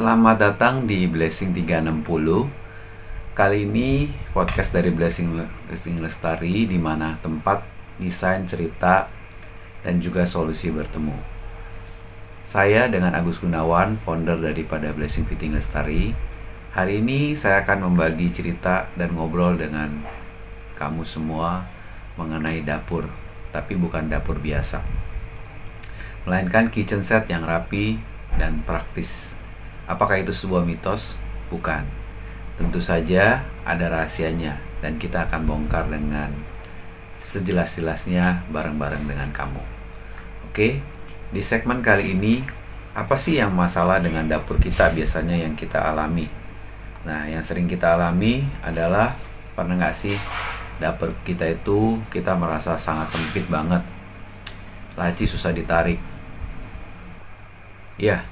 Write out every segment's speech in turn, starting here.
Selamat datang di Blessing 360. Kali ini podcast dari Blessing Lestari, di mana tempat desain cerita dan juga solusi bertemu. Saya dengan Agus Gunawan, founder daripada Blessing Fitting Lestari. Hari ini saya akan membagi cerita dan ngobrol dengan kamu semua mengenai dapur, tapi bukan dapur biasa, melainkan kitchen set yang rapi dan praktis. Apakah itu sebuah mitos? Bukan. Tentu saja ada rahasianya, dan kita akan bongkar dengan sejelas-jelasnya bareng-bareng dengan kamu. Oke, di segmen kali ini, apa sih yang masalah dengan dapur kita biasanya yang kita alami? Nah, yang sering kita alami adalah, pernah nggak sih dapur kita itu kita merasa sangat sempit banget, laci susah ditarik. Ya,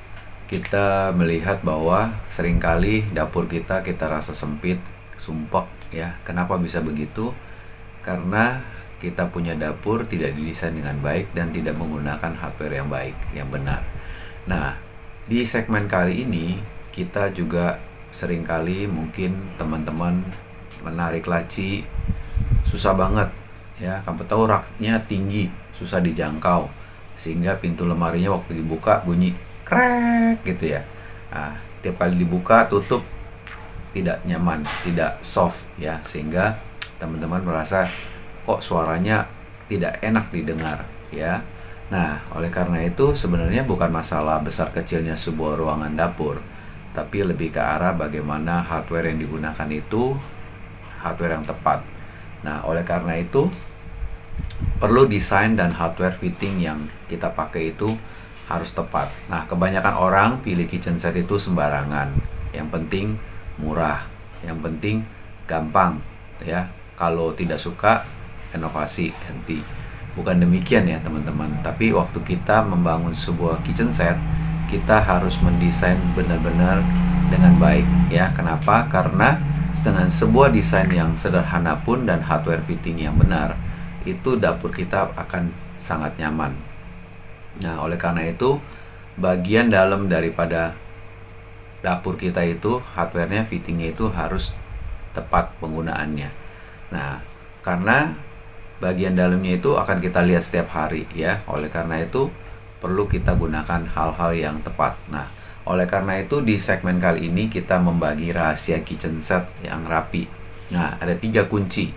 kita melihat bahwa seringkali dapur kita rasa sempit, sumpek ya. Kenapa bisa begitu? Karena kita punya dapur tidak didesain dengan baik dan tidak menggunakan hardware yang baik, yang benar. Nah, di segmen kali ini kita juga seringkali mungkin teman-teman menarik laci susah banget ya. Kamu tahu raknya tinggi, susah dijangkau, sehingga pintu lemarinya waktu dibuka bunyi krek gitu ya. Nah, tiap kali dibuka tutup tidak nyaman, tidak soft ya, sehingga teman-teman merasa kok suaranya tidak enak didengar ya. Nah, oleh karena itu sebenarnya bukan masalah besar kecilnya sebuah ruangan dapur, tapi lebih ke arah bagaimana hardware yang digunakan itu hardware yang tepat. Nah, oleh karena itu perlu desain dan hardware fitting yang kita pakai itu harus tepat. Nah, kebanyakan orang pilih kitchen set itu sembarangan. Yang penting murah, yang penting gampang ya. Kalau tidak suka, inovasi, ganti. Bukan demikian ya teman-teman. Tapi waktu kita membangun sebuah kitchen set, kita harus mendesain benar-benar dengan baik ya. Kenapa? Karena dengan sebuah desain yang sederhana pun dan hardware fitting yang benar, itu dapur kita akan sangat nyaman. Nah, oleh karena itu bagian dalam daripada dapur kita itu hardware-nya, fittingnya itu harus tepat penggunaannya. Nah, karena bagian dalamnya itu akan kita lihat setiap hari ya. Oleh karena itu perlu kita gunakan hal-hal yang tepat. Nah, oleh karena itu di segmen kali ini kita membagi rahasia kitchen set yang rapi. Nah, ada 3 kunci.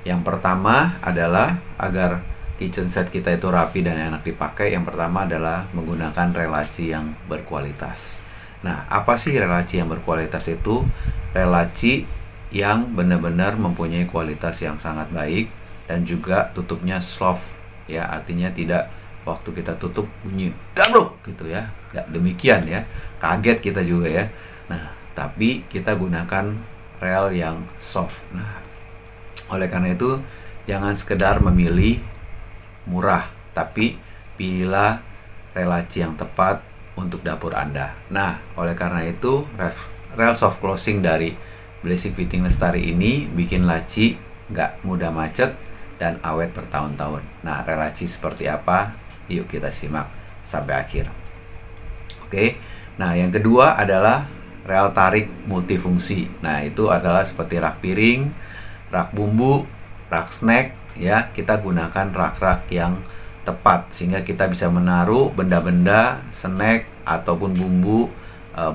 Yang pertama adalah agar kitchen set kita itu rapi dan enak dipakai. Yang pertama adalah menggunakan relaci yang berkualitas. Nah, apa sih relaci yang berkualitas itu? Relaci yang benar-benar mempunyai kualitas yang sangat baik dan juga tutupnya soft ya, artinya tidak waktu kita tutup bunyi gabruk gitu ya. Nggak demikian ya, kaget kita juga ya. Nah, tapi kita gunakan rel yang soft. Nah, oleh karena itu jangan sekedar memilih murah, tapi pilihlah relaci yang tepat untuk dapur Anda. Nah, oleh karena itu rel soft closing dari Blessing Fitting Lestari ini bikin laci nggak mudah macet dan awet bertahun-tahun. Nah, relaci seperti apa? Yuk kita simak sampai akhir. Oke. Nah, yang kedua adalah rel tarik multifungsi. Nah, itu adalah seperti rak piring, rak bumbu, rak snack ya. Kita gunakan rak-rak yang tepat sehingga kita bisa menaruh benda-benda, snack ataupun bumbu,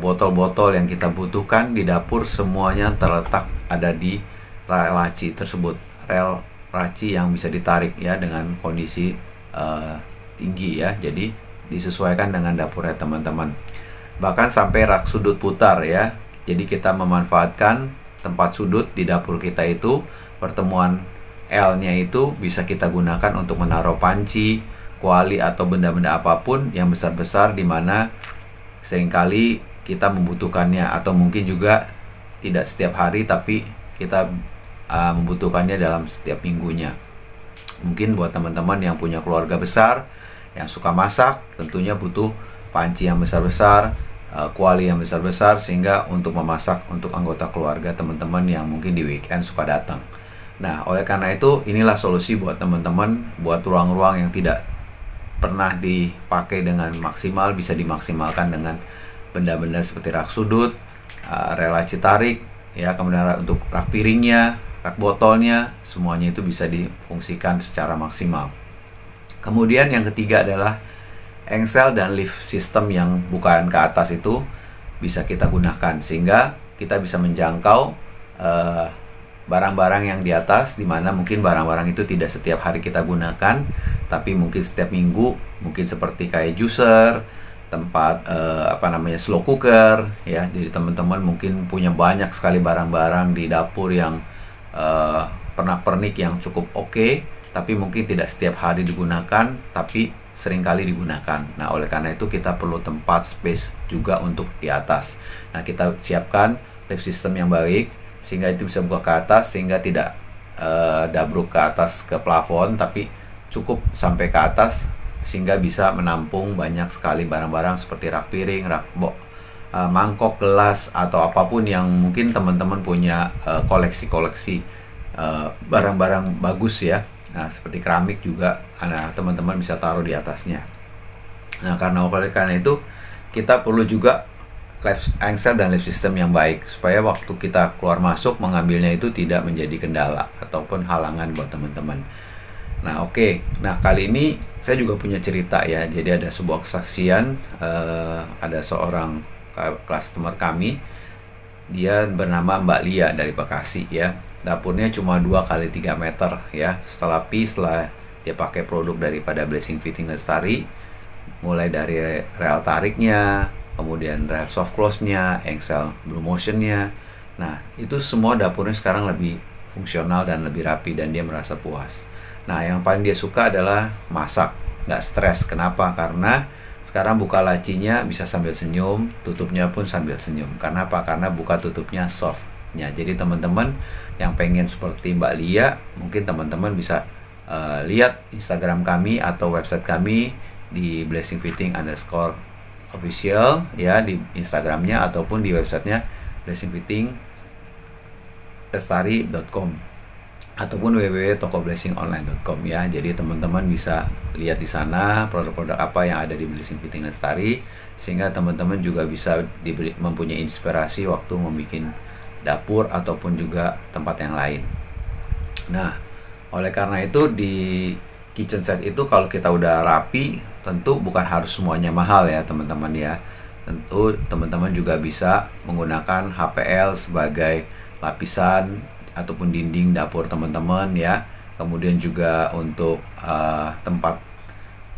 botol-botol yang kita butuhkan di dapur, semuanya terletak ada di rel laci tersebut. Rel laci yang bisa ditarik ya dengan kondisi tinggi ya. Jadi disesuaikan dengan dapurnya teman-teman. Bahkan sampai rak sudut putar ya. Jadi kita memanfaatkan tempat sudut di dapur kita itu, pertemuan L-nya itu bisa kita gunakan untuk menaruh panci, kuali atau benda-benda apapun yang besar-besar, di mana seringkali kita membutuhkannya, atau mungkin juga tidak setiap hari tapi kita membutuhkannya dalam setiap minggunya. Mungkin buat teman-teman yang punya keluarga besar yang suka masak, tentunya butuh panci yang besar-besar, kuali yang besar-besar, sehingga untuk memasak untuk anggota keluarga teman-teman yang mungkin di weekend suka datang. Nah, oleh karena itu inilah solusi buat teman-teman, buat ruang-ruang yang tidak pernah dipakai dengan maksimal, bisa dimaksimalkan dengan benda-benda seperti rak sudut, relaci tarik, ya, kemudian untuk rak piringnya, rak botolnya, semuanya itu bisa difungsikan secara maksimal. Kemudian yang ketiga adalah engsel dan lift system yang bukaan ke atas itu bisa kita gunakan sehingga kita bisa menjangkau barang-barang yang di atas, dimana mungkin barang-barang itu tidak setiap hari kita gunakan, tapi mungkin setiap minggu, mungkin seperti kayak juicer, tempat slow cooker, ya. Jadi teman-teman mungkin punya banyak sekali barang-barang di dapur yang pernak-pernik yang cukup oke, tapi mungkin tidak setiap hari digunakan, tapi seringkali digunakan. Nah, oleh karena itu kita perlu tempat space juga untuk di atas. Nah, kita siapkan lift system yang baik sehingga itu bisa buka ke atas, sehingga tidak dabruk ke atas ke plafon, tapi cukup sampai ke atas sehingga bisa menampung banyak sekali barang-barang seperti rak piring, mangkok, gelas, atau apapun yang mungkin teman-teman punya koleksi-koleksi barang-barang bagus, ya. Nah, seperti keramik juga, teman-teman bisa taruh di atasnya. Nah, karena itu kita perlu juga engsel dan lift system yang baik supaya waktu kita keluar masuk mengambilnya itu tidak menjadi kendala ataupun halangan buat teman-teman. Nah, oke. Nah, kali ini saya juga punya cerita, ya. Jadi ada sebuah kesaksian, ada seorang customer kami, dia bernama Mbak Lia dari Bekasi, ya. Dapurnya cuma 2x3 meter, ya. Setelah dia pakai produk daripada Blessing Fitting Lestari, mulai dari rel tariknya, kemudian rel soft close-nya, engsel Blue Motion-nya. Nah, itu semua dapurnya sekarang lebih fungsional dan lebih rapi, dan dia merasa puas. Nah, yang paling dia suka adalah masak, nggak stres. Kenapa? Karena sekarang buka lacinya bisa sambil senyum, tutupnya pun sambil senyum. Karena apa? Karena buka tutupnya soft. Ya, jadi teman-teman yang pengen seperti Mbak Lia, mungkin teman-teman bisa lihat Instagram kami atau website kami di blessingfitting_official, ya, di Instagramnya ataupun di websitenya blessingfittinglestari.com ataupun www.tokoblessingonline.com, ya. Jadi teman-teman bisa lihat di sana produk-produk apa yang ada di Blessing Fitting Lestari, sehingga teman-teman juga bisa mempunyai inspirasi waktu membuat dapur ataupun juga tempat yang lain. Nah, oleh karena itu di kitchen set itu kalau kita udah rapi, tentu bukan harus semuanya mahal, ya teman-teman, ya. Tentu teman-teman juga bisa menggunakan HPL sebagai lapisan ataupun dinding dapur teman-teman, ya. Kemudian juga untuk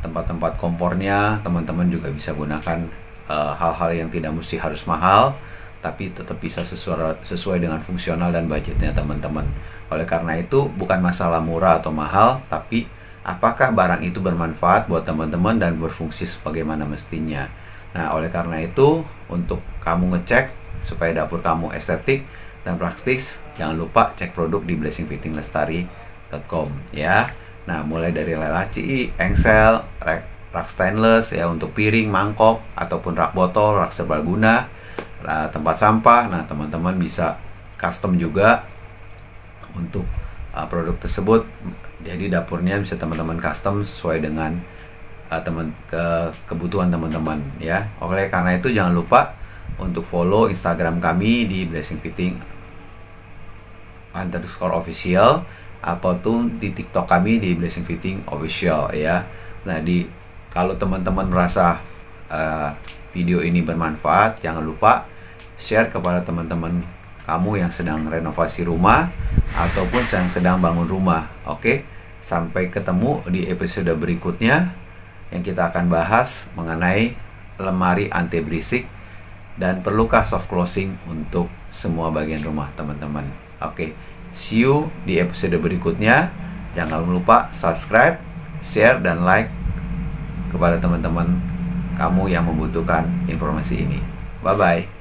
tempat-tempat kompornya, teman-teman juga bisa gunakan hal-hal yang tidak mesti harus mahal, tapi tetap bisa sesuai dengan fungsional dan budgetnya teman-teman. Oleh karena itu bukan masalah murah atau mahal, tapi apakah barang itu bermanfaat buat teman-teman dan berfungsi sebagaimana mestinya. Nah, oleh karena itu untuk kamu ngecek supaya dapur kamu estetik dan praktis, jangan lupa cek produk di blessingfittinglestari.com, ya. Nah, mulai dari laci, engsel, rak stainless, ya, untuk piring, mangkok, ataupun rak botol, rak serbaguna, tempat sampah. Nah, teman-teman bisa custom juga untuk produk tersebut. Jadi dapurnya bisa teman-teman custom sesuai dengan kebutuhan teman-teman, ya. Oleh karena itu jangan lupa untuk follow Instagram kami di blessingfitting_official ataupun di TikTok kami di Blessing Fitting Official, ya. Nah, kalau teman-teman merasa video ini bermanfaat, jangan lupa share kepada teman-teman kamu yang sedang renovasi rumah ataupun yang sedang bangun rumah. Oke, sampai ketemu di episode berikutnya yang kita akan bahas mengenai lemari anti berisik dan perlukah soft closing untuk semua bagian rumah teman-teman. Oke, see you di episode berikutnya. Jangan lupa subscribe, share, dan like kepada teman-teman kamu yang membutuhkan informasi ini. Bye-bye.